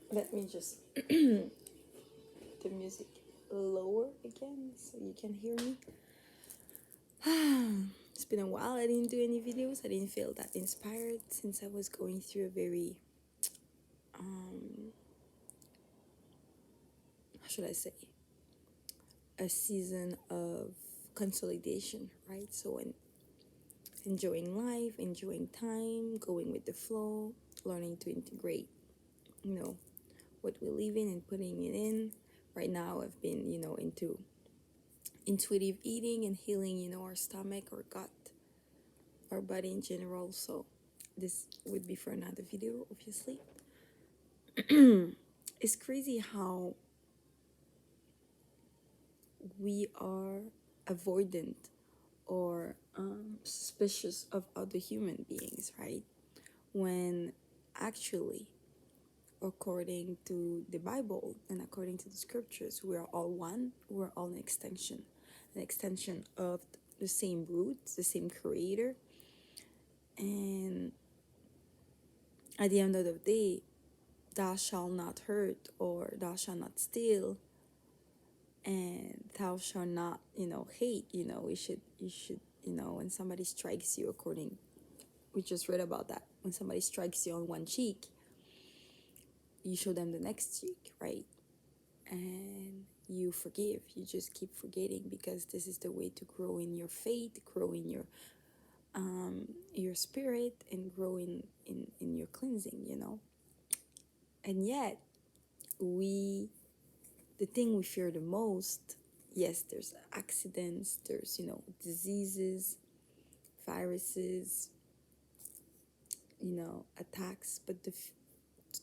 Let me just the music lower again so you can hear me. It's been a while. I didn't do any videos. I didn't feel that inspired since I was going through a very, how should I say, a season of consolidation, right? So, enjoying life, enjoying time, going with the flow, learning to integrate, you know, what we live in and putting it in. Right now, I've been, into intuitive eating and healing, our stomach, our gut, our body in general. So this would be for another video, obviously. It's crazy how we are avoidant or suspicious of other human beings, right? When actually, according to the Bible and according to the scriptures, we are all one. We're all an extension of the same roots, the same creator. And at the end of the day, thou shalt not hurt, or thou shalt not steal, and thou shalt not, hate. You should, when somebody strikes you, according, we just read about that. When somebody strikes you on one cheek, you show them the next cheek, right? And you forgive. You just keep forgetting, because this is the way to grow in your faith, grow in your spirit, and grow in your cleansing. And yet, we the thing we fear the most, yes, there's accidents, there's, diseases, viruses, attacks, but the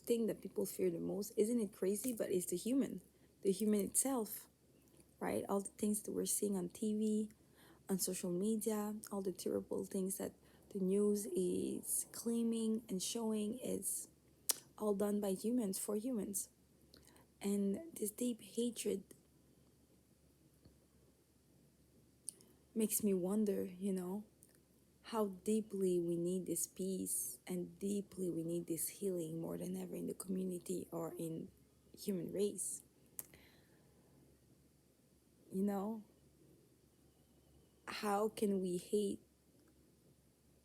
thing that people fear the most, isn't it crazy, but it's the human itself, right? All the things that we're seeing on TV, on social media, all the terrible things that the news is claiming and showing, is all done by humans for humans. And this deep hatred makes me wonder, how deeply we need this peace, and deeply we need this healing more than ever in the community or in human race. You know, how can we hate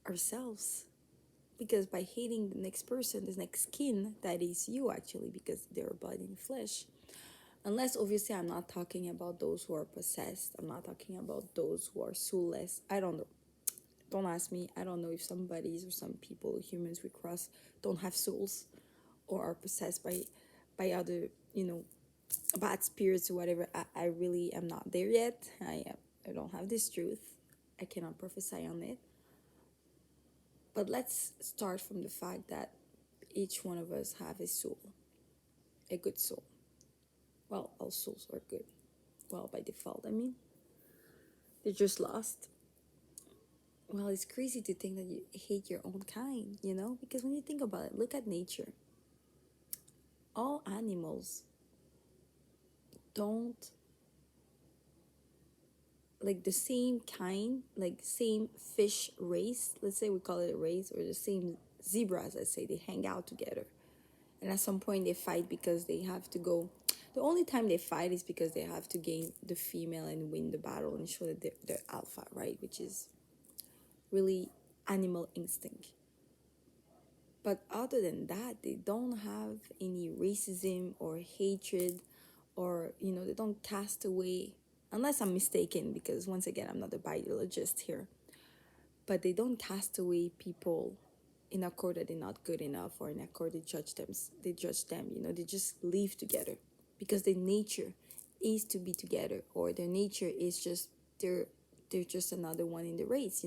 ourselves? Because by hating the next person, the next skin, that is you actually, because they're body and flesh. Unless, obviously, I'm not talking about those who are possessed. I'm not talking about those who are soulless. I don't know. Don't ask me. I don't know if some bodies or some people, humans we cross, don't have souls, or are possessed by other, bad spirits or whatever. I really am not there yet. I don't have this truth. I cannot prophesy on it. But let's start from the fact that each one of us have a soul, a good soul. Well, all souls are good. Well, by default, I mean. They're just lost. Well, it's crazy to think that you hate your own kind, Because when you think about it, look at nature. All animals don't, like, the same kind, like same fish race, let's say we call it a race, or the same zebras, let's say, they hang out together. And at some point they fight because they have to go. The only time they fight is because they have to gain the female and win the battle and show that they're alpha, right? Which is really animal instinct. But other than that, they don't have any racism or hatred, or, they don't cast away, unless I'm mistaken, because once again, I'm not a biologist here. But they don't cast away people in accord that they're not good enough, or in accord they judge them. They just live together, because their nature is to be together, or their nature is just, they're just another one in the race.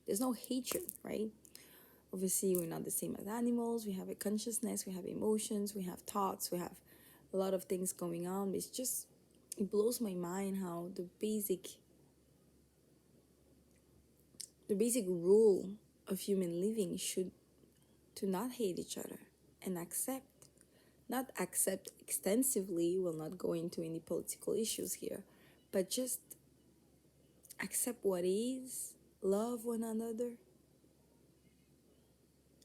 There's no hatred, right? Obviously, we're not the same as animals. We have a consciousness, we have emotions, we have thoughts, we have a lot of things going on. It blows my mind how the basic rule of human living should to not hate each other, and not accept extensively. We'll not go into any political issues here, but just accept what is, love one another,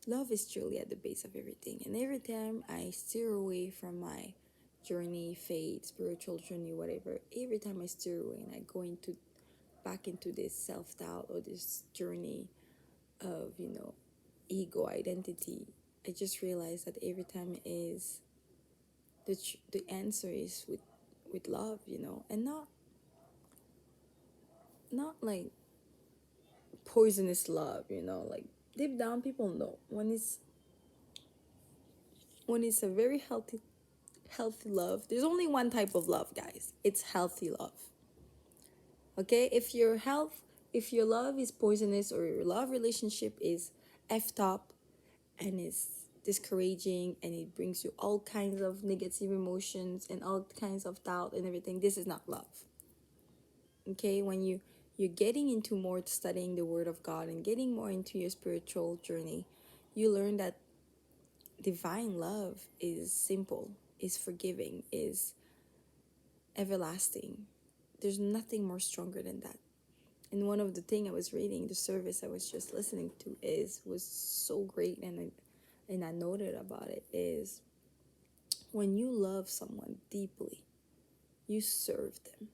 Love is truly at the base of everything. And every time I steer away from my journey, faith, spiritual journey, whatever, every time I steer away and I go into back into this self doubt or this journey of, ego identity, I just realize that every time is the answer is with love, and not like poisonous love, like deep down people know when it's a very healthy love. There's only one type of love, guys. It's healthy love. Okay? If your love is poisonous or your love relationship is effed up and is discouraging and it brings you all kinds of negative emotions and all kinds of doubt and everything, this is not love. Okay? When you're getting into more studying the word of God and getting more into your spiritual journey, you learn that divine love is simple, is forgiving, is everlasting. There's nothing more stronger than that. And one of the thing I was reading, the service I was just listening to was so great, and I noted about it is when you love someone deeply, you serve them.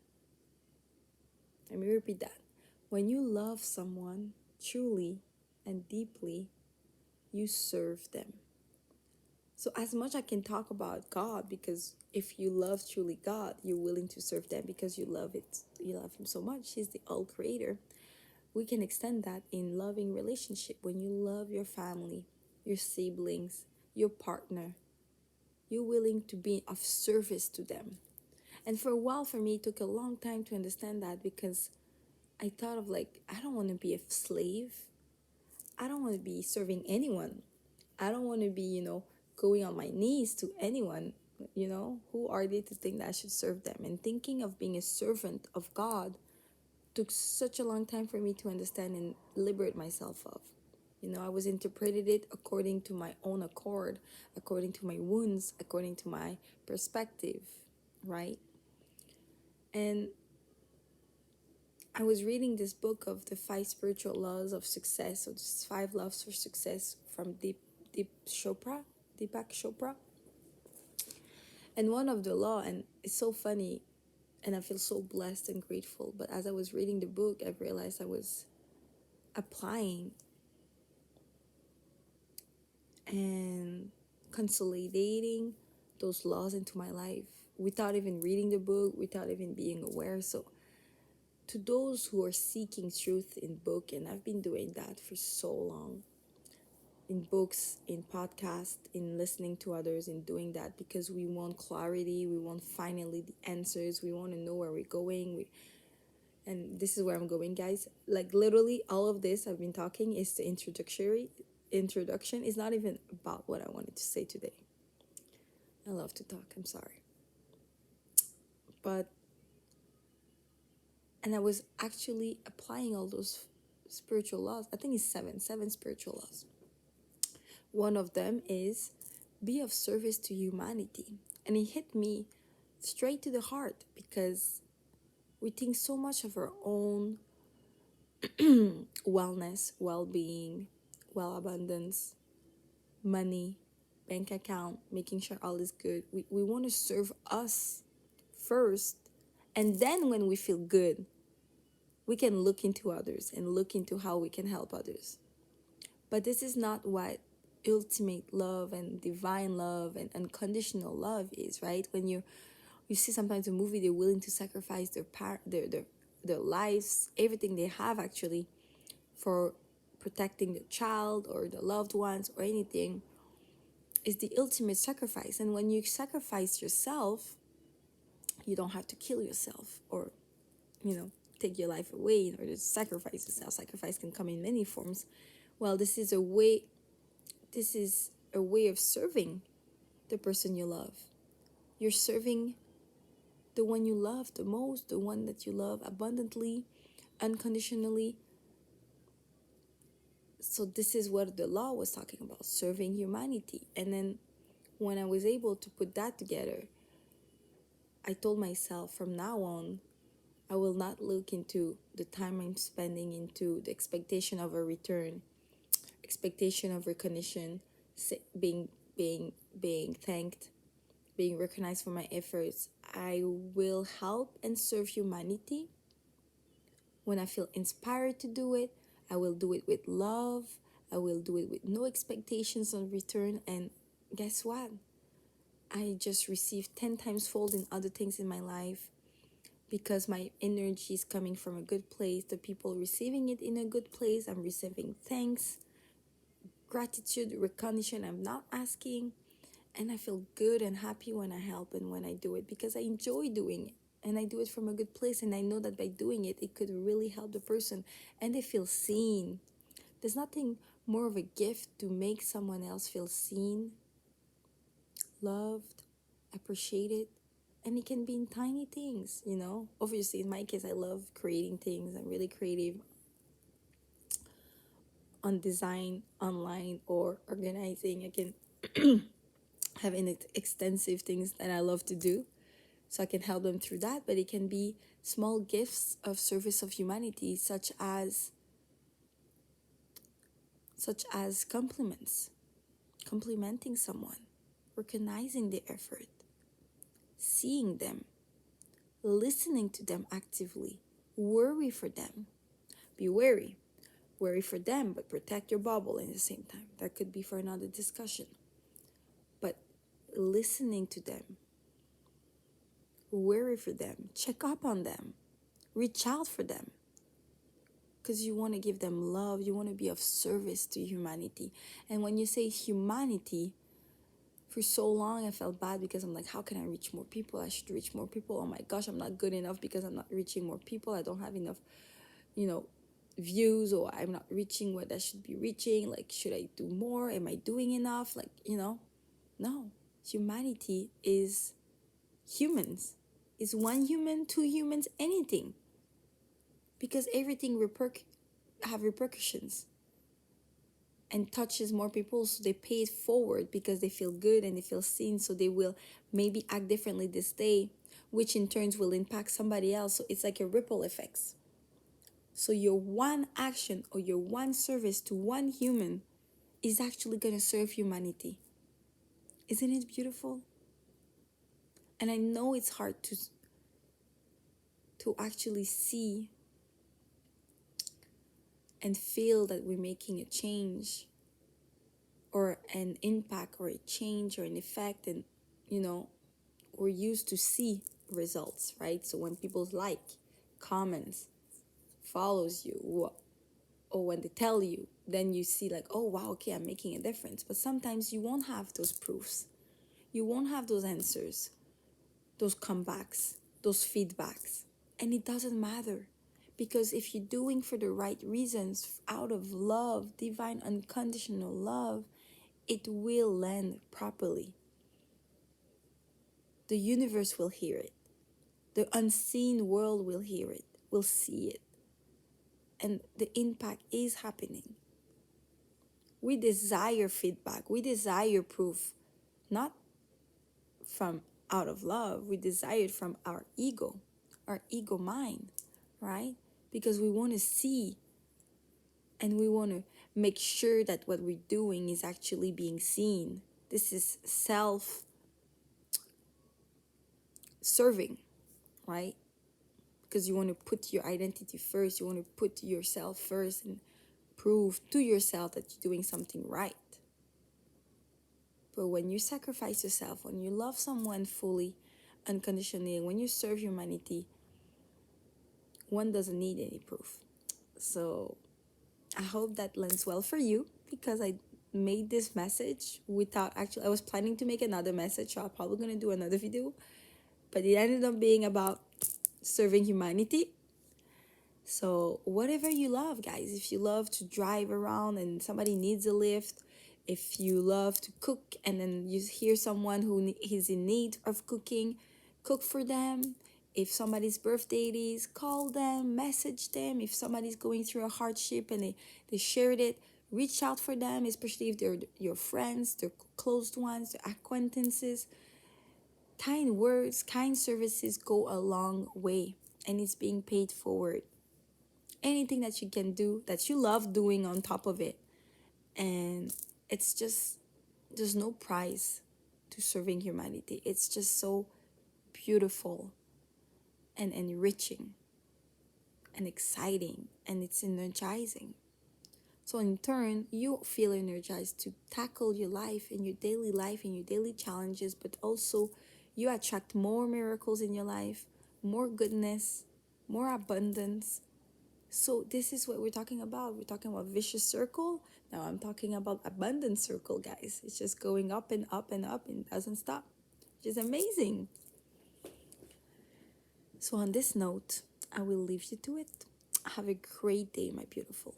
Let me repeat that. When you love someone truly and deeply, you serve them. So as much I can talk about God, because if you love truly God, you're willing to serve them because you love him so much. He's the all creator. We can extend that in loving relationship. When you love your family, your siblings, your partner, you're willing to be of service to them. And for a while, for me, it took a long time to understand that, because I thought of like, I don't want to be a slave. I don't want to be serving anyone. I don't want to be, going on my knees to anyone. Who are they to think that I should serve them? And thinking of being a servant of God took such a long time for me to understand and liberate myself of. I was interpreted it according to my own accord, according to my wounds, according to my perspective, right? And I was reading this book of the 5 spiritual laws of success, or just 5 laws for success from Deepak Chopra. And one of the law, and it's so funny, and I feel so blessed and grateful. But as I was reading the book, I realized I was applying and consolidating those laws into my life without even reading the book, without even being aware. So to those who are seeking truth in book, and I've been doing that for so long, in books, in podcasts, in listening to others, in doing that because we want clarity, we want finally the answers, we want to know where we're going. And this is where I'm going, guys. Like literally all of this I've been talking is the introduction. Is not even about what I wanted to say today. I love to talk, I'm sorry. But and I was actually applying all those spiritual laws. I think it's seven spiritual laws. One of them is be of service to humanity. And it hit me straight to the heart, because we think so much of our own wellness, well-being, abundance, money, bank account, making sure all is good. We want to serve us first, and then when we feel good, we can look into others and look into how we can help others. But this is not what ultimate love and divine love and unconditional love is, right? When you see sometimes a movie, they're willing to sacrifice their lives, everything they have actually, for protecting the child or the loved ones or anything, is the ultimate sacrifice. And when you sacrifice yourself, you don't have to kill yourself or, take your life away in order to sacrifice yourself. Sacrifice can come in many forms. Well, this is a way of serving the person you love. You're serving the one you love the most, the one that you love abundantly, unconditionally. So this is what the law was talking about, serving humanity. And then when I was able to put that together, I told myself from now on, I will not look into the time I'm spending into the expectation of a return, expectation of recognition, being being thanked, being recognized for my efforts. I will help and serve humanity when I feel inspired to do it. I will do it with love. I will do it with no expectations on return. And guess what? I just received 10 times fold in other things in my life because my energy is coming from a good place. The people receiving it in a good place. I'm receiving thanks, gratitude, recognition. I'm not asking. And I feel good and happy when I help and when I do it because I enjoy doing it. And I do it from a good place. And I know that by doing it, it could really help the person. And they feel seen. There's nothing more of a gift to make someone else feel seen, loved, appreciated. And it can be in tiny things, you know. Obviously, in my case, I love creating things. I'm really creative on design, online, or organizing. I can have extensive things that I love to do. So I can help them through that. But it can be small gifts of service of humanity, such as compliments, complimenting someone, recognizing their effort, seeing them, listening to them actively, worry for them. Be wary. Worry for them, but protect your bubble in the same time. That could be for another discussion. But listening to them, worry for them, check up on them, reach out for them. Because you want to give them love, you want to be of service to humanity. And when you say humanity, for so long I felt bad because I'm like, how can I reach more people? I should reach more people. Oh my gosh, I'm not good enough because I'm not reaching more people. I don't have enough, views, or I'm not reaching what I should be reaching. Like, should I do more? Am I doing enough? No. Humanity is humans. Is one human, two humans, anything. Because everything have repercussions and touches more people, so they pay it forward because they feel good and they feel seen, so they will maybe act differently this day, which in turns will impact somebody else. So it's like a ripple effects. So your one action or your one service to one human is actually going to serve humanity. Isn't it beautiful? And I know it's hard to actually see and feel that we're making a change or an impact or a change or an effect. And we're used to see results, right? So when people like, comments, follows you, or when they tell you, then you see like, oh wow, okay, I'm making a difference. But sometimes you won't have those proofs. You won't have those answers, those comebacks, those feedbacks. And it doesn't matter. Because if you're doing for the right reasons, out of love, divine unconditional love, it will land properly. The universe will hear it. The unseen world will hear it, will see it. And the impact is happening. We desire feedback. We desire proof, not from out of love. We desire it from our ego mind, right? Because we want to see and we want to make sure that what we're doing is actually being seen. This is self-serving, right? Because you want to put your identity first. You want to put yourself first and prove to yourself that you're doing something right. But when you sacrifice yourself, when you love someone fully, unconditionally, when you serve humanity, one doesn't need any proof. So I hope that lands well for you, because I made this message without actually, I was planning to make another message, so I'm probably going to do another video, but it ended up being about serving humanity. So whatever you love, guys, if you love to drive around and somebody needs a lift, if you love to cook and then you hear someone who is in need of cooking, cook for them. If somebody's birthday is, call them, message them. If somebody's going through a hardship and they shared it, reach out for them, especially if they're your friends, their close ones, their acquaintances. Kind words, kind services go a long way, and it's being paid forward. Anything that you can do that you love doing on top of it, And it's just, there's no price to serving humanity. It's just so beautiful and enriching and exciting, and it's energizing. So in turn, you feel energized to tackle your life and your daily life and your daily challenges, but also you attract more miracles in your life, more goodness, more abundance. So this is what we're talking about. We're talking about vicious circle. Now I'm talking about abundance circle, guys. It's just going up and up and up and doesn't stop, which is amazing. So on this note, I will leave you to it. Have a great day, my beautiful.